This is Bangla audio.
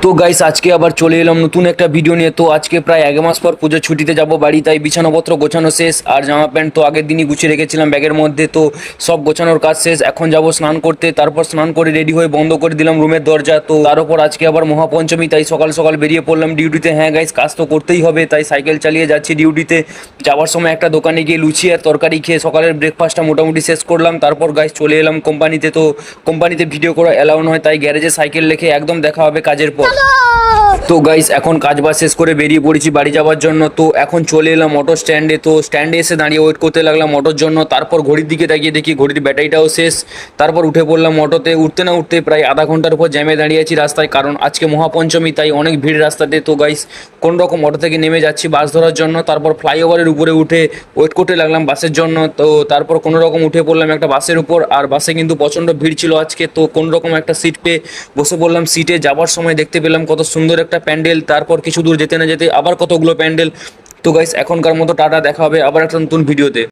তো গাইস আজকে আবার চলে এলাম নতুন একটা ভিডিও নিয়ে। তো আজকে প্রায় 1 মাস পর পুজোর ছুটিতে যাব বাড়ি, তাই বিছানাপত্র গোছানো শেষ আর জামা প্যান্ট তো আগের দিনই গুছিয়ে রেখেছিলাম ব্যাগের মধ্যে। তো সব গোছানোর কাজ শেষ, এখন যাব স্নান করতে। তারপর স্নান করে রেডি হয়ে বন্ধ করে দিলাম রুমের দরজা। তো তার উপর আজকে আবার মহাপঞ্চমী, তাই সকাল সকাল বেরিয়ে পড়লাম ডিউটিতে। হ্যাঁ গাইস, কাজ তো করতেই হবে, তাই সাইকেল চালিয়ে যাচ্ছি ডিউটিতে। যাওয়ার সময় একটা দোকানে গিয়ে লুচি আর তরকারি খেয়ে সকালের ব্রেকফাস্টটা মোটামুটি শেষ করলাম। তারপর গাইস চলে এলাম কোম্পানিতে। তো কোম্পানিতে ভিডিও করা অ্যালাউ নয়, তাই গ্যারেজে সাইকেল রেখে একদম দেখা হবে কাজের পর। তো গাইস এখন কাজ বাজ শেষ করে বেরিয়ে পড়েছি বাড়ি যাওয়ার জন্য। তো এখন চলে এলাম অটো স্ট্যান্ডে। তো স্ট্যান্ডে এসে দাঁড়িয়ে ওয়েট করতে লাগলাম অটোর জন্য। তারপর ঘড়ির দিকে তাকিয়ে দেখি ঘড়ির ব্যাটারিটাও শেষ। তারপর উঠে পড়লাম অটোতে। উঠতে না উঠতে প্রায় আধা ঘন্টার উপর জ্যামে দাঁড়িয়ে আছি রাস্তায়, কারণ আজকে মহাপঞ্চমী, তাই অনেক ভিড় রাস্তাতে। তো গাইস কোন রকম অটো থেকে নেমে যাচ্ছি বাস ধরার জন্য। তারপর ফ্লাইওভারের উপরে উঠে ওয়েট করতে লাগলাম বাসের জন্য। তো তারপর কোনো রকম উঠে পড়লাম একটা বাসের উপর, আর বাসে কিন্তু প্রচণ্ড ভিড় ছিল আজকে। তো কোন রকম একটা সিট পেয়ে বসে পড়লাম সিটে। যাওয়ার সময় দেখতে পেলাম কত সুন্দর একটা প্যান্ডেল, তারপর কিছু দূর যেতে না যেতে আবার কতগুলো প্যান্ডেল। তো গাইস এখনকার মতো টাটা, দেখা হবে আবার একটা নতুন ভিডিওতে।